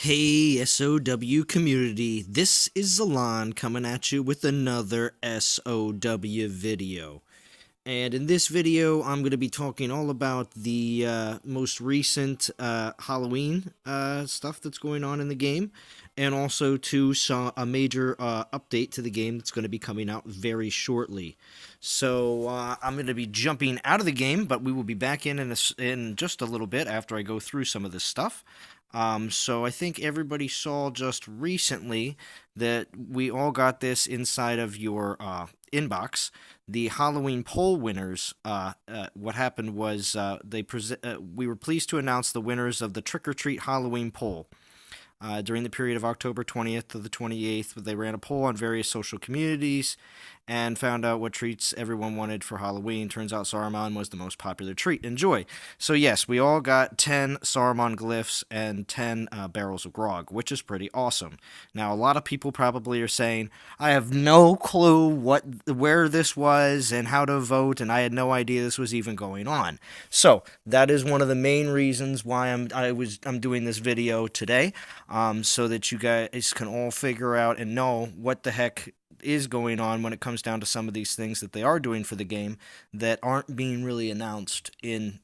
Hey SOW community, this is Zalon coming at you with another SOW video. And in this video, I'm going to be talking all about the most recent Halloween stuff that's going on in the game, and also to a major update to the game that's going to be coming out very shortly. So I'm going to be jumping out of the game, but we will be back in just a little bit after I go through some of this stuff. So I think everybody saw just recently that we all got this inside of your inbox. The Halloween poll winners. What happened was we were pleased to announce the winners of the Trick or Treat Halloween poll. During the period of October 20th to the 28th, they ran a poll on various social communities and found out what treats everyone wanted for Halloween. Turns out Saruman was the most popular treat. Enjoy. So yes, we all got 10 Saruman glyphs and 10 barrels of grog, which is pretty awesome. Now, a lot of people probably are saying, I have no clue where this was and how to vote, and I had no idea this was even going on. So that is one of the main reasons why I'm doing this video today, so that you guys can all figure out and know what the heck is going on when it comes down to some of these things that they are doing for the game that aren't being really announced in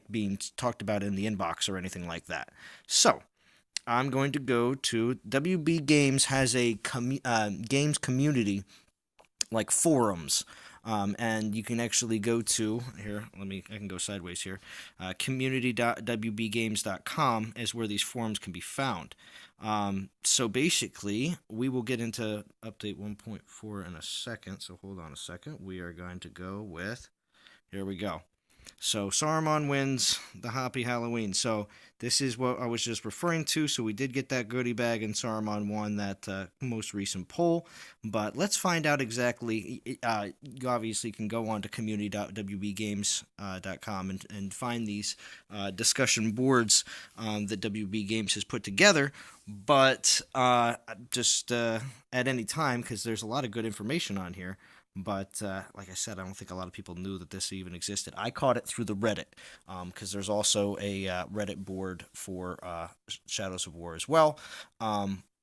being talked about in the inbox or anything like that. So I'm going to go to WB Games has a games community like forums. And you can actually go to here. I can go sideways here. Community.wbgames.com is where these forums can be found. So basically, we will get into update 1.4 in a second. So hold on a second. We are going to go with. Here we go. So Saruman wins the Happy Halloween. So this is what I was just referring to. So we did get that goodie bag, and Saruman won that most recent poll. But let's find out exactly. You obviously can go on to community.wbgames.com and find these discussion boards that WB Games has put together. But just at any time, because there's a lot of good information on here. But like I said, I don't think a lot of people knew that this even existed. I caught it through the Reddit, because there's also a Reddit board for Shadows of War as well,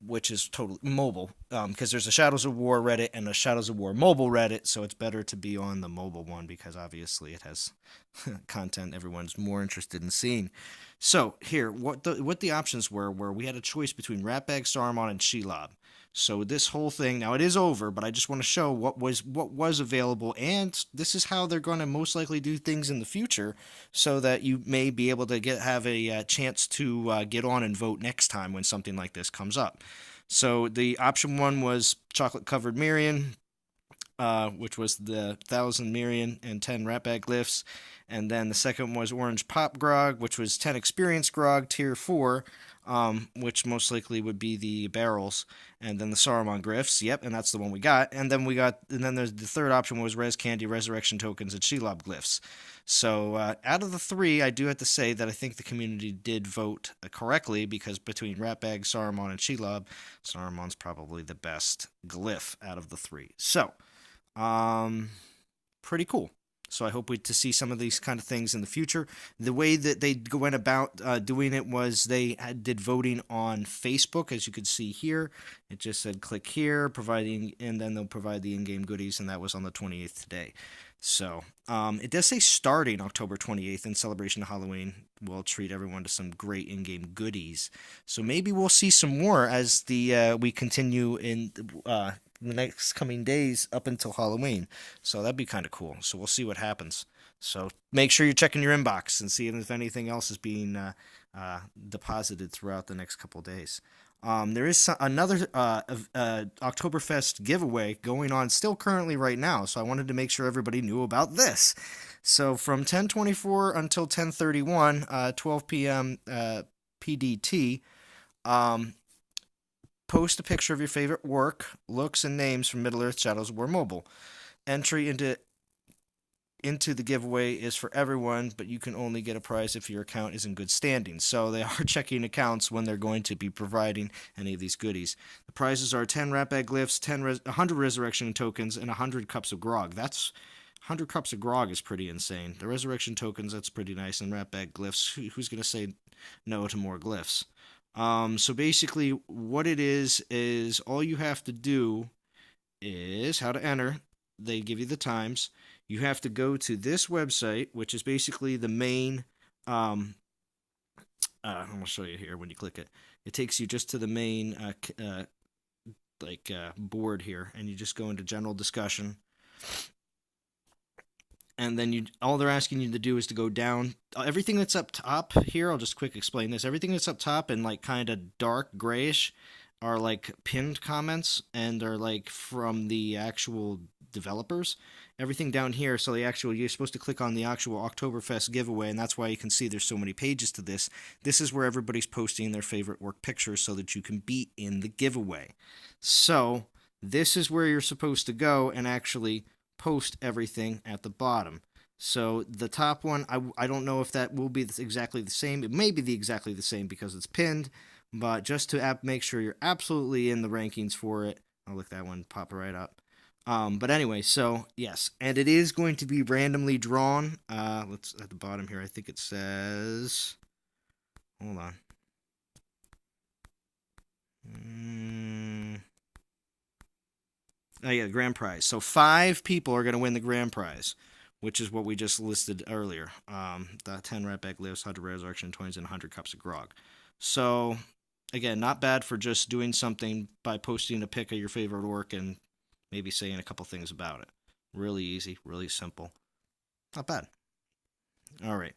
which is totally mobile, because there's a Shadows of War Reddit and a Shadows of War mobile Reddit, so it's better to be on the mobile one because obviously it has content everyone's more interested in seeing. So here, what the options were we had a choice between Ratbag, Saruman, and Shelob. So this whole thing, now it is over, but I just want to show what was available, and this is how they're going to most likely do things in the future, so that you may be able to have a chance to get on and vote next time when something like this comes up. So the option one was chocolate covered Mirian, which was the 1,000 Mirian and 10 Ratbag glyphs. And then the second was Orange Pop Grog, which was 10 Experience Grog, Tier 4, which most likely would be the barrels. And then the Saruman glyphs, yep, and that's the one we got. And then there's the third option was Res Candy, Resurrection Tokens, and Shelob glyphs. So out of the three, I do have to say that I think the community did vote correctly, because between Ratbag, Saruman, and Shelob, Saruman's probably the best glyph out of the three. So, pretty cool. So I hope to see some of these kind of things in the future. The way that they went about doing it was they did voting on Facebook, as you could see here. It just said click here, and then they'll provide the in-game goodies, and that was on the 28th today. So it does say starting October 28th in celebration of Halloween. We'll treat everyone to some great in-game goodies. So maybe we'll see some more as we continue in the next coming days up until Halloween. So that'd be kind of cool. So we'll see what happens. So make sure you're checking your inbox and seeing if anything else is being deposited throughout the next couple days. There is another Oktoberfest giveaway going on still currently right now, so I wanted to make sure everybody knew about this. So from 10:24 until 10:31, 12 p.m. PDT, post a picture of your favorite work, looks, and names from Middle-earth Shadows of War Mobile. Entry into the giveaway is for everyone, but you can only get a prize if your account is in good standing. So they are checking accounts when they're going to be providing any of these goodies. The prizes are 10 Ratbag glyphs, 100 Resurrection tokens, and 100 cups of grog. That's 100 cups of grog is pretty insane. The Resurrection tokens, that's pretty nice, and Ratbag glyphs, who's going to say no to more glyphs? So basically, what it is all you have to do is how to enter. They give you the times. You have to go to this website, which is basically the main. I'm gonna show you here when you click it. It takes you just to the main board here, and you just go into general discussion, and then all they're asking you to do is to go down. Everything that's up top here, I'll just quick explain this. Everything that's up top and like kind of dark grayish are like pinned comments, and they're like from the actual developers. Everything down here, so you're supposed to click on the actual Oktoberfest giveaway, and that's why you can see there's so many pages to this. This is where everybody's posting their favorite work pictures so that you can be in the giveaway. So this is where you're supposed to go and actually post everything at the bottom. So the top one, I don't know if that will be exactly the same. It may be exactly the same because it's pinned, but just to make sure you're absolutely in the rankings for it, I'll look that one pop right up. But anyway, so yes, and it is going to be randomly drawn. Let's at the bottom here. I think it says. Hold on. Oh yeah, the grand prize. So 5 people are going to win the grand prize, which is what we just listed earlier. The 10 rat bag lives, 100 resurrection coins, and 100 cups of grog. So again, not bad for just doing something by posting a pic of your favorite orc and maybe saying a couple things about it. Really easy, really simple. Not bad. All right.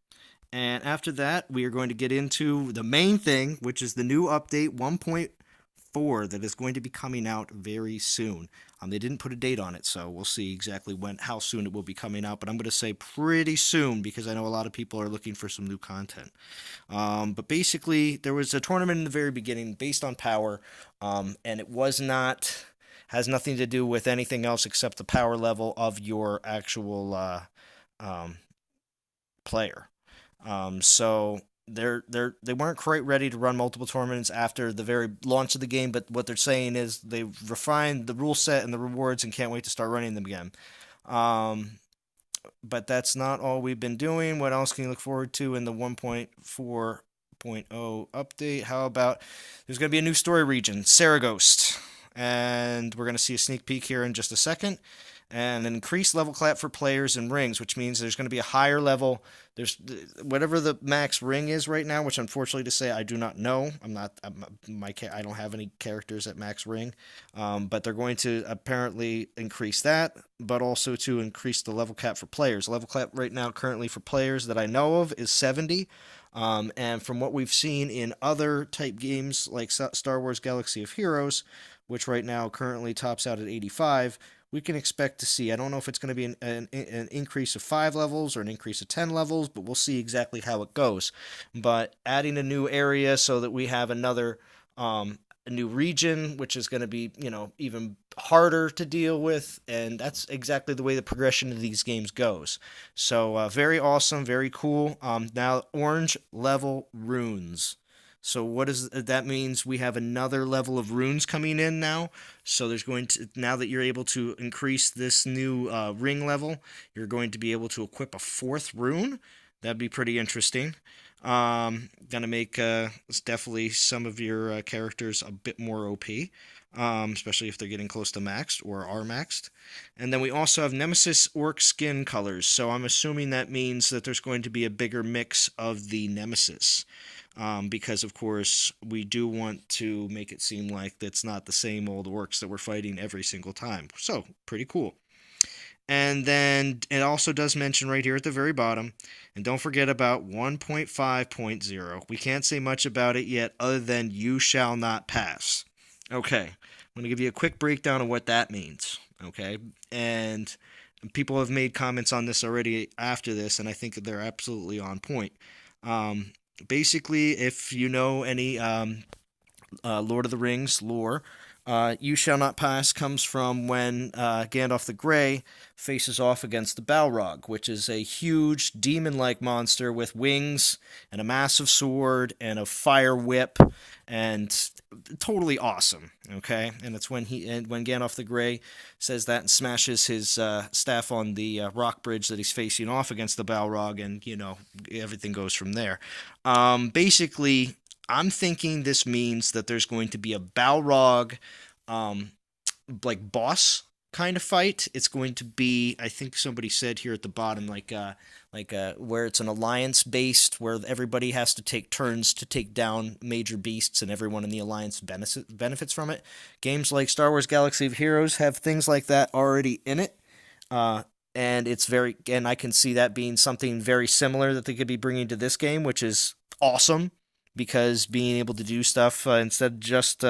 And after that, we are going to get into the main thing, which is the new update 1.4 that is going to be coming out very soon. They didn't put a date on it, so we'll see exactly how soon it will be coming out. But I'm going to say pretty soon because I know a lot of people are looking for some new content. But basically, there was a tournament in the very beginning based on power, and it has nothing to do with anything else except the power level of your actual player. So they weren't quite ready to run multiple tournaments after the very launch of the game, but what they're saying is they've refined the rule set and the rewards and can't wait to start running them again. But that's not all we've been doing. What else can you look forward to in the 1.4.0 update? How about there's going to be a new story region, Saragost, and we're going to see a sneak peek here in just a second. And an increased level cap for players and rings, which means there's going to be a higher level. There's whatever the max ring is right now, which unfortunately to say I do not know. I don't have any characters at max ring, but they're going to apparently increase that, but also to increase the level cap for players. The level cap right now currently for players that I know of is 70. And from what we've seen in other type games like Star Wars Galaxy of Heroes, which right now currently tops out at 85, we can expect to see. I don't know if it's going to be an increase of 5 levels or an increase of 10 levels, but we'll see exactly how it goes. But adding a new area so that we have a new region, which is going to be, even harder to deal with, and that's exactly the way the progression of these games goes. So very awesome, very cool. Now orange level runes. So what does that means? We have another level of runes coming in now. So there's going to now that you're able to increase this new ring level, you're going to be able to equip a 4th rune. That'd be pretty interesting. Gonna make definitely some of your characters a bit more OP, especially if they're getting close to maxed or are maxed. And then we also have Nemesis Orc skin colors. So I'm assuming that means that there's going to be a bigger mix of the Nemesis. Because of course we do want to make it seem like that's not the same old orcs that we're fighting every single time. So pretty cool. And then it also does mention right here at the very bottom, and don't forget about 1.5.0. We can't say much about it yet other than you shall not pass. Okay, I'm going to give you a quick breakdown of what that means. Okay, and people have made comments on this already after this, and I think they're absolutely on point. Basically, if you know any Lord of the Rings lore, You Shall Not Pass comes from when Gandalf the Grey faces off against the Balrog, which is a huge demon-like monster with wings and a massive sword and a fire whip, and totally awesome. Okay, and it's when Gandalf the Grey says that and smashes his staff on the rock bridge that he's facing off against the Balrog, and everything goes from there. Basically, I'm thinking this means that there's going to be a Balrog, um, like boss kind of fight. It's going to be, I think somebody said here at the bottom, where it's an alliance based, where everybody has to take turns to take down major beasts, and everyone in the alliance benefits from it. Games like Star Wars Galaxy of Heroes have things like that already in it. Uh, and I can see that being something very similar that they could be bringing to this game, which is awesome because being able to do stuff instead of just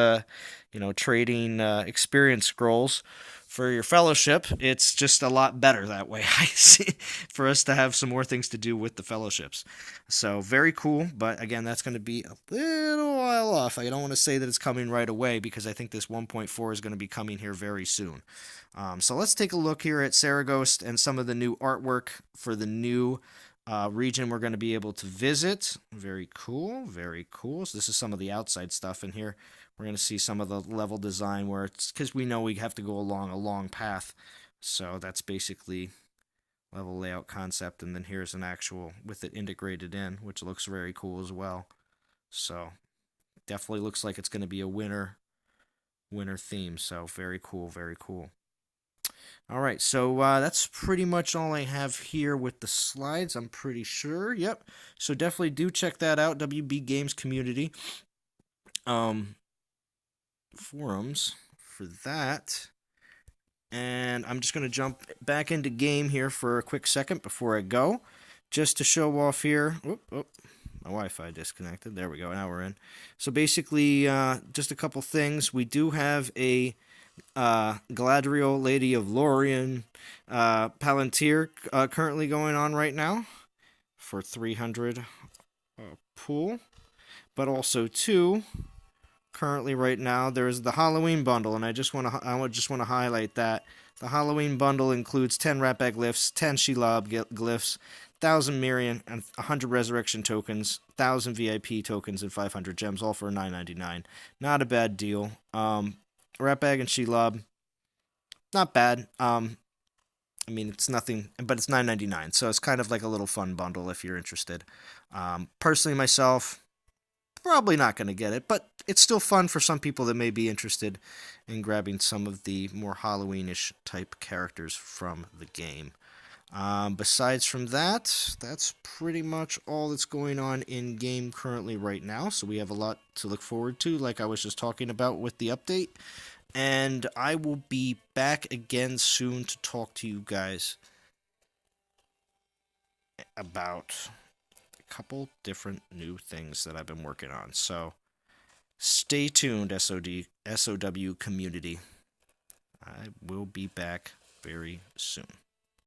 trading experience scrolls for your fellowship, it's just a lot better that way. I see, for us to have some more things to do with the fellowships. So very cool, but again, that's going to be a little while off. I don't want to say that it's coming right away because I think this 1.4 is going to be coming here very soon. So let's take a look here at Saragost and some of the new artwork for the new region we're going to be able to visit. Very cool, very cool. So this is some of the outside stuff in here. We're going to see some of the level design where it's, because we know we have to go along a long path. So that's basically level layout concept, and then here's an actual with it integrated in, which looks very cool as well. So definitely looks like it's going to be a winter theme. So very cool, very cool. All right, so that's pretty much all I have here with the slides, I'm pretty sure. Yep. So definitely do check that out, WB Games Community forums for that. And I'm just going to jump back into game here for a quick second before I go, just to show off here. My Wi-Fi disconnected. There we go. Now we're in. So basically, just a couple things. We do have a Galadriel, Lady of Lorien, Palantir currently going on right now for 300 pool, but also too currently right now there's the Halloween bundle, and I just want to highlight that the Halloween bundle includes 10 Ratbag glyphs, 10 Shelob glyphs, 1,000 Mirian, and 100 resurrection tokens, 1,000 VIP tokens, and 500 gems, all for $9.99. Not a bad deal. Ratbag and Shelob, not bad. I mean, it's nothing, but it's $9.99, so it's kind of like a little fun bundle if you're interested. Personally, myself, probably not going to get it, but it's still fun for some people that may be interested in grabbing some of the more Halloween-ish type characters from the game. Besides from that, that's pretty much all that's going on in game currently right now, so we have a lot to look forward to, like I was just talking about with the update. And I will be back again soon to talk to you guys about a couple different new things that I've been working on. So stay tuned, SOW community. I will be back very soon.